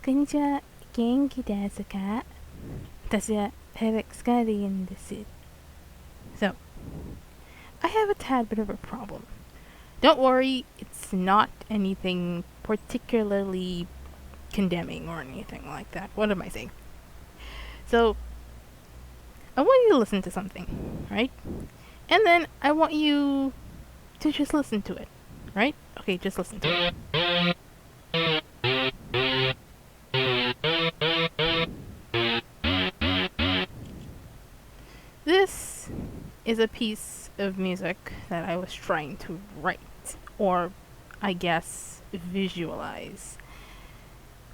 こんにちは。元気ですか？私は Felix がリンです。So, I have a tad bit of a problem. Don't worry, it's not anything particularly condemning or anything like that. What am I saying? So, I want you to listen to something, right? And then I want you to just listen to it, right? Okay, just listen to it. This is a piece of music that I was trying to write, or I guess visualize.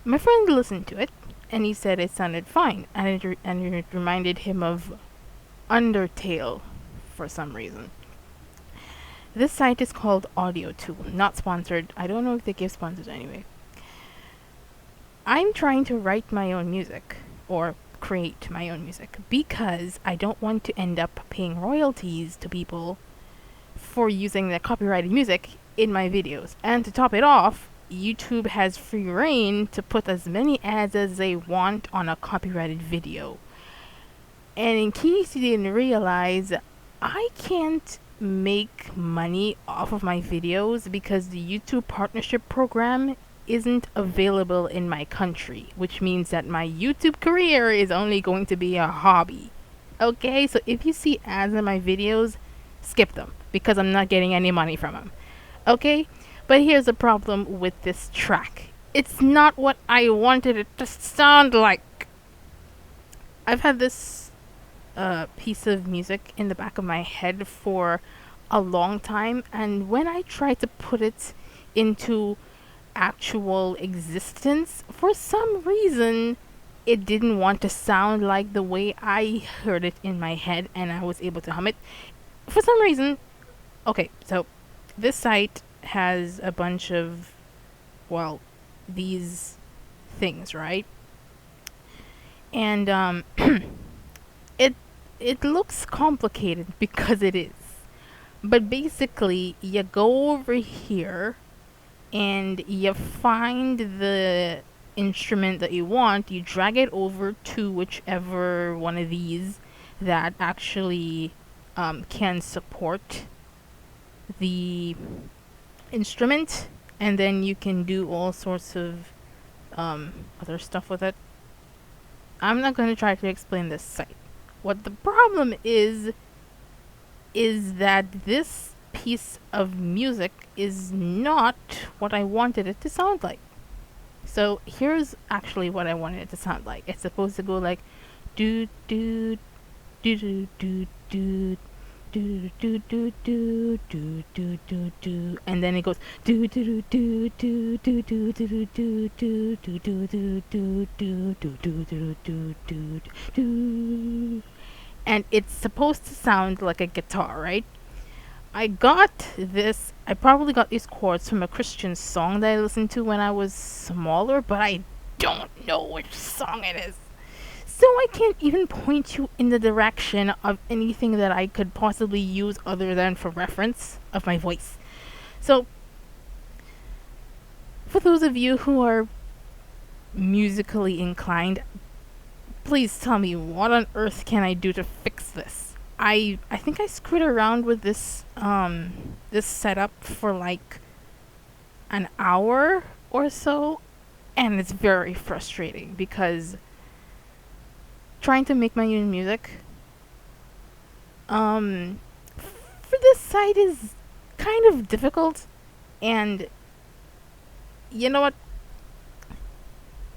My friend listened to it, and he said it sounded fine, and it reminded him of Undertale for some reason. This site is called AudioTool, not sponsored. I don't know if they give sponsors anyway. I'm trying to write my own music, or create my own music, because I don't want to end up paying royalties to people for using their copyrighted music in my videos. And to top it off, YouTube has free reign to put as many ads as they want on a copyrighted video. And in case you didn't realize, I can't make money off of my videos because the YouTube partnership program isn't available in my country, which means that my YouTube career is only going to be a hobby. Okay, so if you see ads in my videos, skip them because I'm not getting any money from them. Okay, but here's the problem with this track. It's not what I wanted it to sound like. I've had this piece of music in the back of my head for a long time, and when I tried to put it into actual existence, for some reason it didn't want to sound like the way I heard it in my head and I was able to hum it. For some reason, okay, so this site has a bunch of, well, these things, right? And it it looks complicated because it is. But basically, you go over here and you find the instrument that you want, you drag it over to whichever one of these that actually can support the instrument, and then you can do all sorts of other stuff with it. I'm not going to try to explain this site. What the problem is that this piece of music is not what I wanted it to sound like. So here's actually what I wanted it to sound like. It's supposed to go like do do do do do do do do do do do do do do, and then it goes do do do do do do do do do do do do do do do do do do do, and it's supposed to sound like a guitar, right? I probably got these chords from a Christian song that I listened to when I was smaller, but I don't know which song it is. So I can't even point you in the direction of anything that I could possibly use other than for reference of my voice. So, for those of you who are musically inclined, please tell me what on earth can I do to fix this? I think I screwed around with this setup for like an hour or so, and it's very frustrating because trying to make my own music for this site is kind of difficult. And you know what,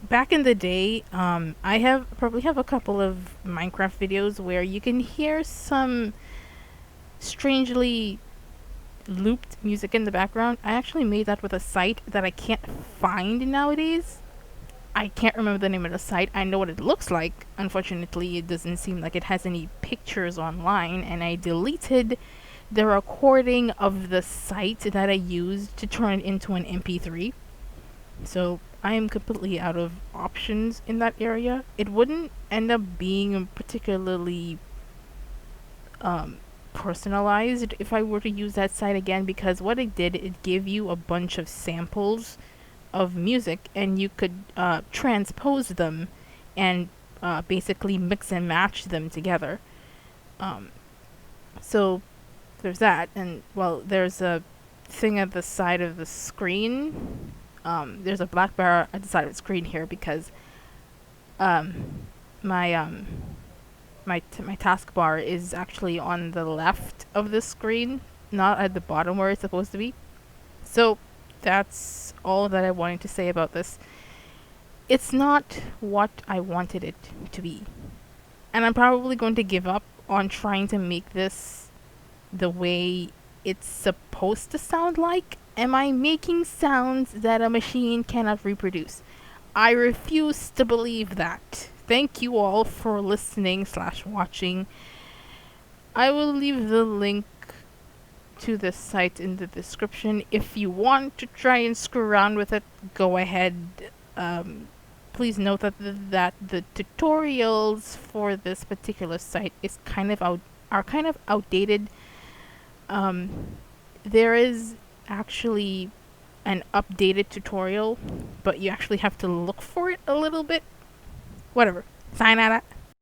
back in the day, I probably have a couple of Minecraft videos where you can hear some strangely looped music in the background. I actually made that with a site that I can't find nowadays. I can't remember the name of the site. I know what it looks like. Unfortunately, it doesn't seem like it has any pictures online, and I deleted the recording of the site that I used to turn it into an MP3. So I am completely out of options in that area. It wouldn't end up being particularly personalized if I were to use that site again, because what it did, it gave you a bunch of samples of music, and you could transpose them and basically mix and match them together. So there's that, and well, there's a thing at the side of the screen. There's a black bar at the side of the screen here because my my taskbar is actually on the left of the screen, not at the bottom where it's supposed to be. So that's all that I wanted to say about this. It's not what I wanted it to be. And I'm probably going to give up on trying to make this the way it's supposed to sound like. Am I making sounds that a machine cannot reproduce? I refuse to believe that. Thank you all for listening / watching. I will leave the link to this site in the description. If you want to try and screw around with it, go ahead. Please note that the tutorials for this particular site are kind of outdated. There is actually an updated tutorial, but you actually have to look for it a little bit. Whatever. Sayonara.